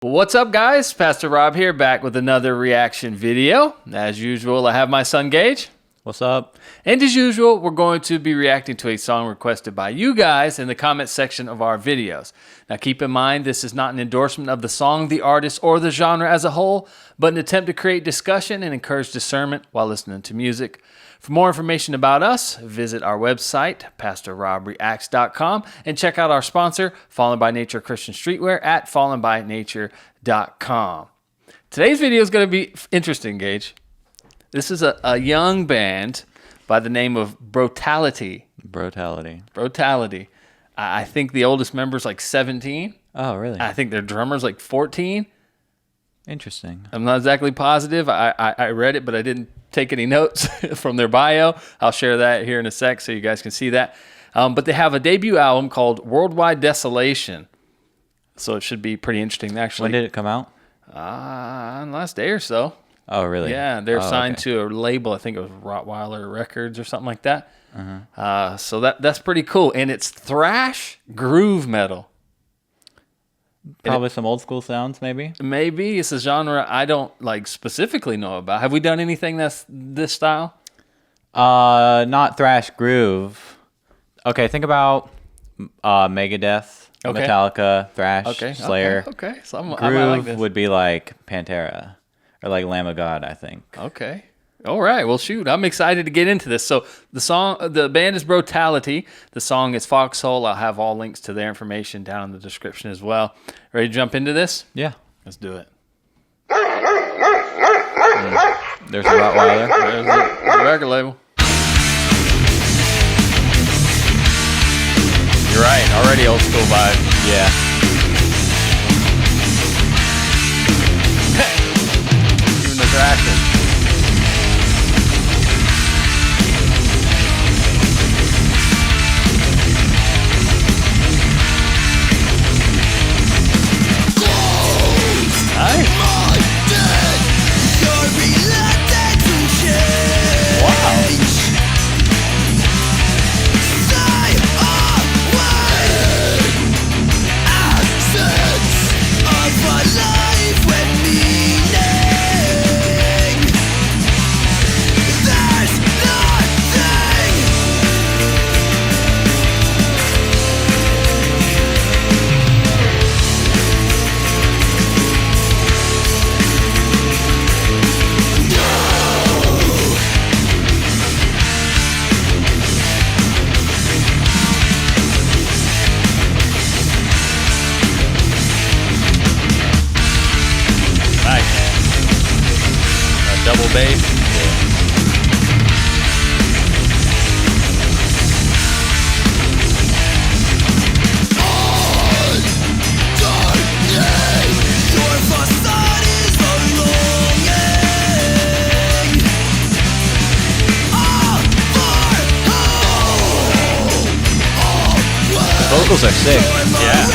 What's up, guys? Pastor Rob here, back with another reaction video. As usual, I have my son Gage. What's up? And as usual, we're going to be reacting to a song requested by you guys in the comment section of our videos. Now keep in mind, this is not an endorsement of the song, the artist, or the genre as a whole, but an attempt to create discussion and encourage discernment while listening to music. For more information about us, visit our website, PastorRobReacts.com, and check out our sponsor, Fallen by Nature Christian Streetwear at FallenByNature.com. Today's video is going to be interesting, Gage. This is a young band by the name of Brotality. Brotality. I think the oldest member is like 17. Oh, really? I think their drummer's like 14. Interesting. I'm not exactly positive. I read it, but I didn't take any notes from their bio. I'll share that here in a sec so you guys can see that. But they have a debut album called Worldwide Desolation. So it should be pretty interesting, actually. When did it come out? Last day or so. Oh, really? Yeah, they're signed to a label. I think it was Rottweiler Records or something like that. So that's pretty cool. And it's thrash groove metal. Probably some old school sounds, maybe? Maybe. It's a genre I don't specifically know about. Have we done anything that's this style? Not thrash groove. Okay, think about Megadeth, Metallica, Thrash, Slayer. Okay. So groove I might like this. would be like Pantera or like Lamb of God, I think. Okay. All right. Well, shoot. I'm excited to get into this. So the band is Brotality. The song is Foxhole. I'll have all links to their information down in the description as well. Ready to jump into this? Yeah. Let's do it. There's a Rottweiler. There's the record label. You're right. Already old school vibe. Yeah. Even the thrashing. Double bass. The vocals are sick. Yeah.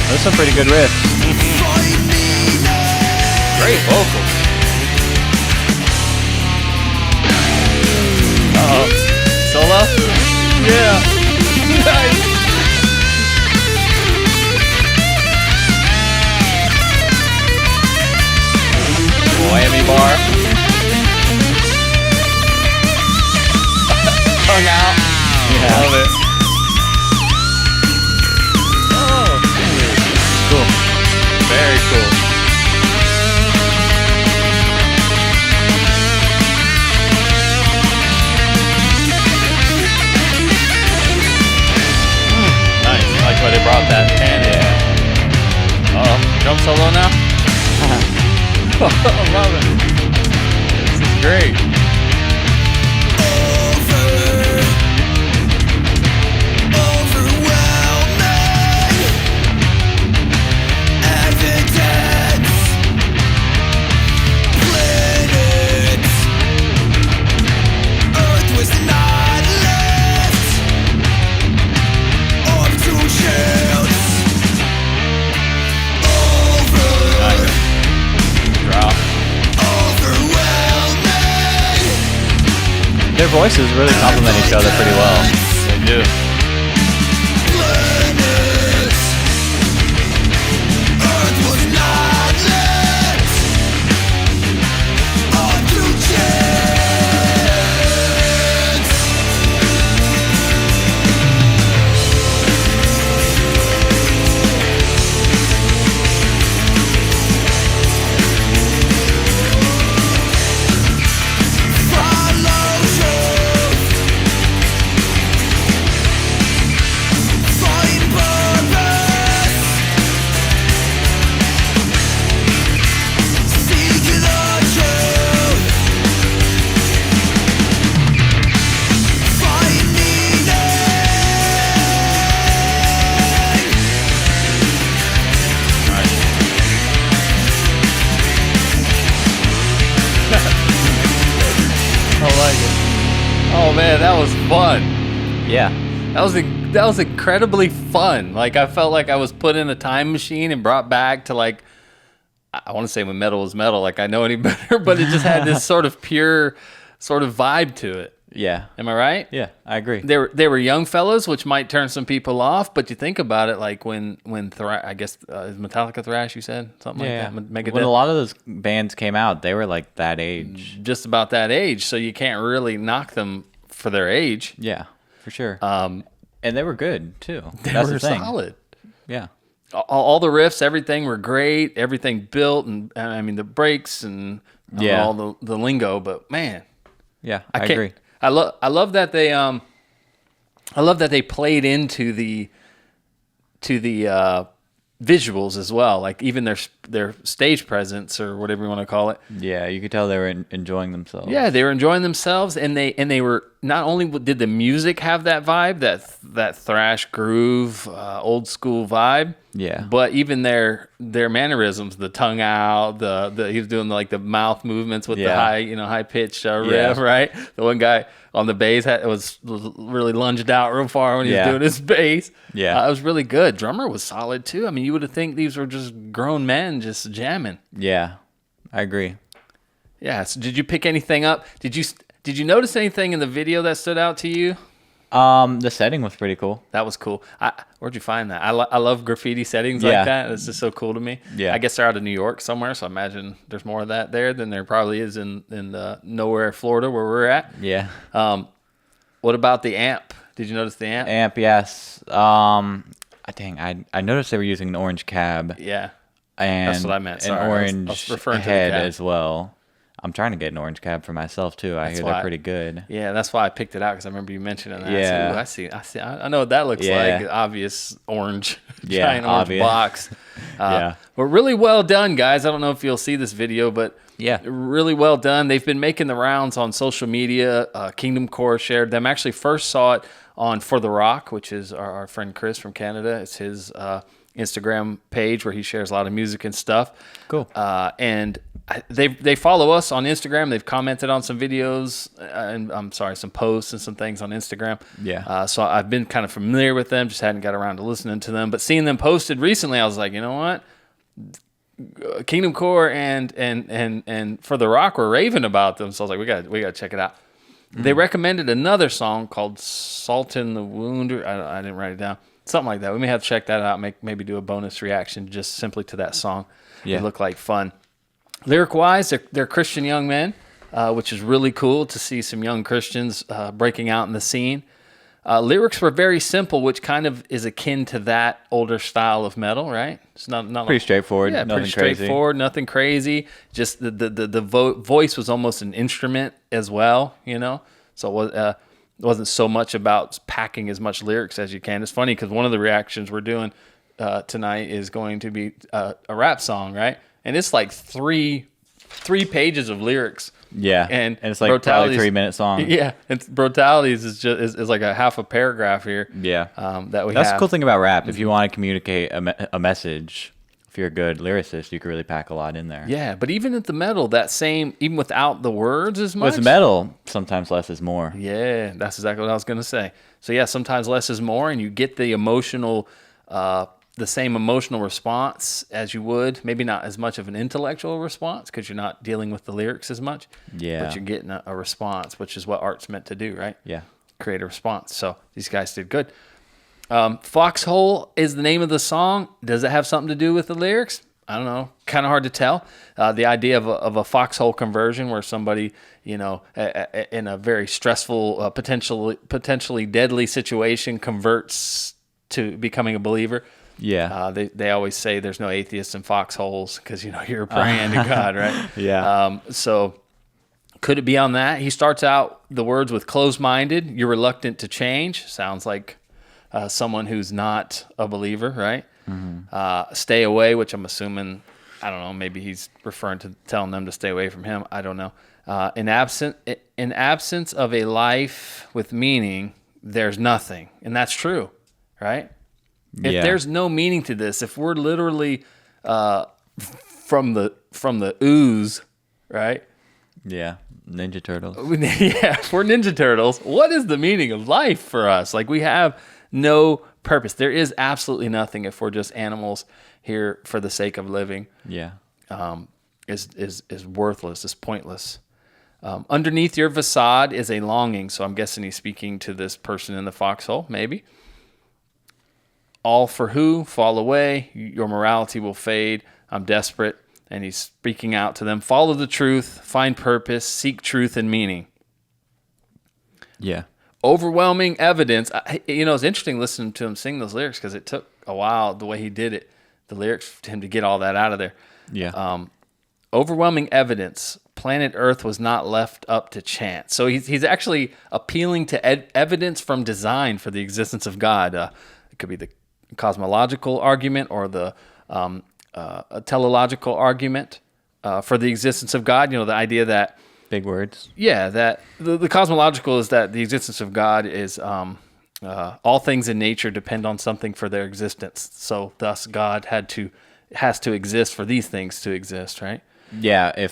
Those are some pretty good riffs. Great vocals. Solo? Yeah. Nice. Whammy bar. Hung out. Yeah. Love it. Cool. Very cool. Nice. I like why they brought that pan in. Jump solo now? I love it. This is great. Their voices really complement each other pretty well. They do. Oh man, that was fun. Yeah. That was incredibly fun. Like I felt like I was put in a time machine and brought back to like, I want to say when metal was metal, like I know any better, but it just had this sort of pure sort of vibe to it. Yeah. Am I right? Yeah, I agree. They were young fellows, which might turn some people off, but you think about it, like when Thrash, I guess is Metallica Thrash, you said something like that. Megadeth. When a lot of those bands came out, they were like that age, just about that age, so you can't really knock them for their age. Yeah, for sure. And they were good too. That's were the thing. solid. Yeah. All the riffs, everything were great. Everything built, and I mean the breaks and all the lingo. But man, yeah, I agree. I love that they played into the visuals as well, like even their stage presence or whatever you want to call it. Yeah, you could tell they were enjoying themselves. Yeah, they were enjoying themselves, and they were not only did the music have that vibe, that thrash groove, old school vibe. Yeah, but even their mannerisms, the tongue out, the he was doing like the mouth movements with the high pitched riff, right? The one guy on the bass was really lunged out real far when he was doing his bass. Yeah, it was really good. Drummer was solid too. I mean, you would have think these were just grown men just jamming. Yeah, I agree. Yeah. So did you pick anything up? Did you notice anything in the video that stood out to you? The setting was pretty cool. That was cool. Where'd you find that? I love graffiti settings like that. It's just so cool to me. Yeah. I guess they're out of New York somewhere, so I imagine there's more of that there than there probably is in nowhere, Florida, where we're at. Yeah. What about the amp? Did you notice the amp? Amp, yes. I noticed they were using an orange cab. Yeah. And that's what I meant. Sorry. An orange I was referring head to the cab as well. I'm trying to get an orange cab for myself too. I hear they're pretty good. Yeah, that's why I picked it out because I remember you mentioning that. Yeah, I see. I know what that looks like. Obvious orange, giant orange box. But really well done, guys. I don't know if you'll see this video, but really well done. They've been making the rounds on social media. Kingdom Core shared them. Actually, first saw it on For the Rock, which is our friend Chris from Canada. It's his Instagram page where he shares a lot of music and stuff. Cool. And they follow us on Instagram. They've commented on some videos and some posts and some things on Instagram. Yeah. So I've been kind of familiar with them, just hadn't got around to listening to them. But seeing them posted recently, I was like, you know what? Kingdom Core and For the Rock were raving about them. So I was like, we got to check it out. Mm. They recommended another song called Salt in the Wound. I didn't write it down. Something like that. We may have to check that out. Maybe do a bonus reaction just simply to that song. Yeah. It looked like fun. Lyric-wise, they're Christian young men, which is really cool to see some young Christians breaking out in the scene. Lyrics were very simple, which kind of is akin to that older style of metal, right? It's not pretty straightforward. Yeah, nothing pretty crazy. straightforward, nothing crazy. Just the voice was almost an instrument as well, you know. So it wasn't so much about packing as much lyrics as you can. It's funny because one of the reactions we're doing tonight is going to be a rap song, right? And it's like three pages of lyrics. Yeah, and it's like probably a 3-minute song. Yeah, it's Brutalities is like a half a paragraph here. Yeah, that's the cool thing about rap. If you want to communicate a message, if you're a good lyricist, you can really pack a lot in there. Yeah, but even at the metal, even without the words as much. With metal, sometimes less is more. Yeah, that's exactly what I was gonna say. So yeah, sometimes less is more, and you get the emotional the same emotional response as you would, maybe not as much of an intellectual response because you're not dealing with the lyrics as much, Yeah. but you're getting a response, which is what art's meant to do, right? Yeah. Create a response. So these guys did good. Foxhole is the name of the song. Does it have something to do with the lyrics? I don't know. Kind of hard to tell. The idea of a foxhole conversion where somebody, in a very stressful, potentially deadly situation converts to becoming a believer. Yeah. They always say there's no atheists in foxholes because, you're praying to God, right? Yeah. So could it be on that? He starts out the words with closed-minded. You're reluctant to change. Sounds like someone who's not a believer, right? Mm-hmm. Stay away, which I'm assuming, I don't know, maybe he's referring to telling them to stay away from him. I don't know. In absence of a life with meaning, there's nothing. And that's true, right? If there's no meaning to this, if we're literally from the ooze, right? Yeah. Ninja Turtles. Yeah, if we're Ninja Turtles, what is the meaning of life for us? Like, we have no purpose. There is absolutely nothing if we're just animals here for the sake of living. Yeah. Is worthless, is pointless. Underneath your facade is a longing. So I'm guessing he's speaking to this person in the foxhole, maybe. All for who? Fall away. Your morality will fade. I'm desperate. And he's speaking out to them. Follow the truth. Find purpose. Seek truth and meaning. Yeah. Overwhelming evidence. It's interesting listening to him sing those lyrics because it took a while, the way he did it, the lyrics, for him to get all that out of there. Yeah. Overwhelming evidence. Planet Earth was not left up to chance. So he's actually appealing to evidence from design for the existence of God. It could be the cosmological argument or the a teleological argument for the existence of God. The idea that big words. Yeah, that the cosmological is that the existence of God is all things in nature depend on something for their existence. So thus God has to exist for these things to exist, right? Yeah,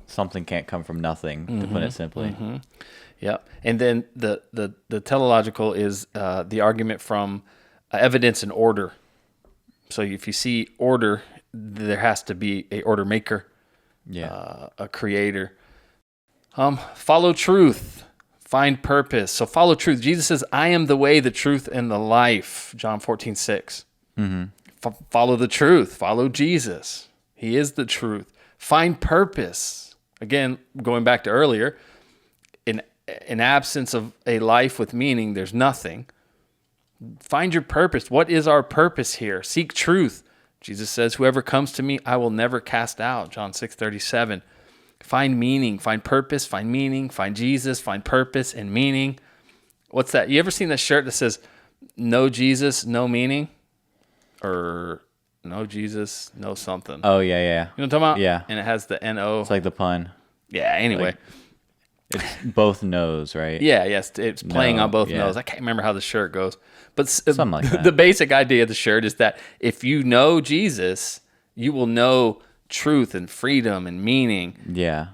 something can't come from nothing, to put it simply. Mm-hmm. Yep. And then the teleological is the argument from evidence and order. So if you see order, there has to be a order maker, a creator. Follow truth, find purpose. So follow truth. Jesus says, I am the way, the truth, and the life. John 14:6. Mm-hmm. Follow the truth. Follow Jesus. He is the truth. Find purpose. Again, going back to earlier, in absence of a life with meaning, there's nothing. Find your purpose. What is our purpose here? Seek truth. Jesus says, whoever comes to me, I will never cast out. John 6:37. Find meaning, find purpose, find meaning, find Jesus, find purpose and meaning. What's that? You ever seen that shirt that says, no Jesus, no meaning? Or no Jesus, no something. Oh, yeah, yeah. You know what I'm talking about? Yeah. And it has the N-O. It's like the pun. Yeah, anyway. It's both no's, right? Yeah, yes. It's playing on both yeah. no's. I can't remember how the shirt goes. But something like that. The basic idea of the shirt is that if you know Jesus, you will know truth and freedom and meaning. Yeah.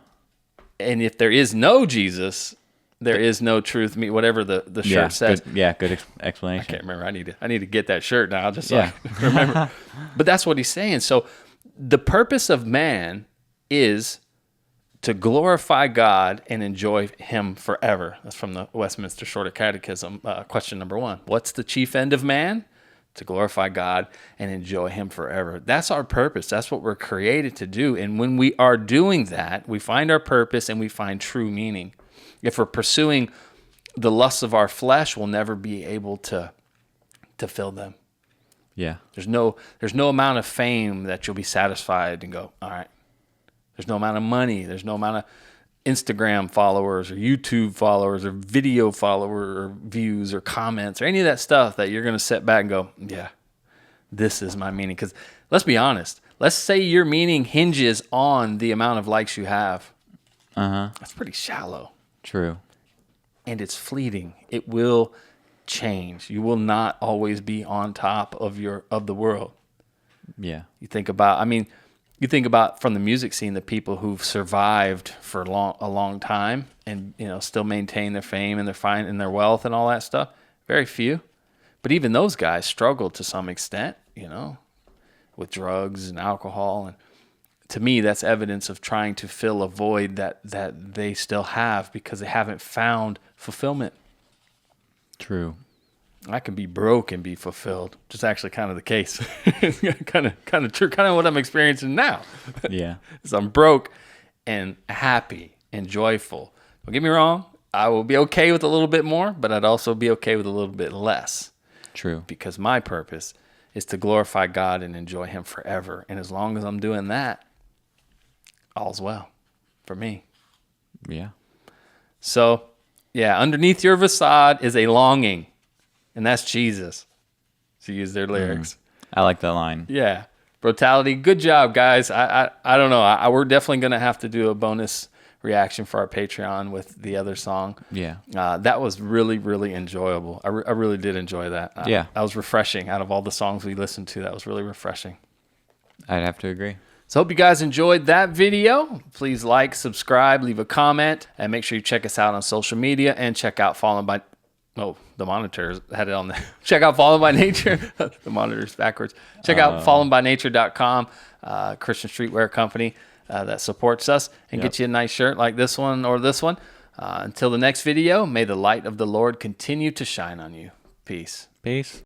And if there is no Jesus, there is no truth. Whatever the shirt says. Good explanation. I can't remember. I need to get that shirt now. Just so I remember. But that's what he's saying. So the purpose of man is to glorify God and enjoy him forever. That's from the Westminster Shorter Catechism, question number 1. What's the chief end of man? To glorify God and enjoy him forever. That's our purpose. That's what we're created to do. And when we are doing that, we find our purpose and we find true meaning. If we're pursuing the lusts of our flesh, we'll never be able to fill them. Yeah. There's no amount of fame that you'll be satisfied and go, all right. There's no amount of money. There's no amount of Instagram followers or YouTube followers or video follower or views or comments or any of that stuff that you're going to sit back and go, yeah, this is my meaning. Because let's be honest. Let's say your meaning hinges on the amount of likes you have. That's pretty shallow. True. And it's fleeting. It will change. You will not always be on top of the world. Yeah. You think about from the music scene, the people who've survived for a long time and still maintain their fame and their wealth and all that stuff. Very few. But even those guys struggle to some extent, with drugs and alcohol. And to me, that's evidence of trying to fill a void that they still have because they haven't found fulfillment. True. I can be broke and be fulfilled. Which is actually kind of the case. kind of true. Kind of what I'm experiencing now. Yeah. Is I'm broke and happy and joyful. Don't get me wrong. I will be okay with a little bit more, but I'd also be okay with a little bit less. True. Because my purpose is to glorify God and enjoy him forever. And as long as I'm doing that, all's well for me. Yeah. So, yeah, underneath your facade is a longing, and that's Jesus, to use their lyrics. I like that line. Yeah. Brotality, good job, guys. I don't know. We're definitely going to have to do a bonus reaction for our Patreon with the other song. Yeah. That was really, really enjoyable. I really did enjoy that. Yeah. That was refreshing. Out of all the songs we listened to, that was really refreshing. I'd have to agree. So hope you guys enjoyed that video. Please like, subscribe, leave a comment, and make sure you check us out on social media and check out Fallen by... Oh, the monitors had it on there. Check out Fallen by Nature. The monitor's backwards. Check out fallenbynature.com, Christian streetwear company that supports us, and get you a nice shirt like this one or this one. Until the next video, may the light of the Lord continue to shine on you. Peace. Peace.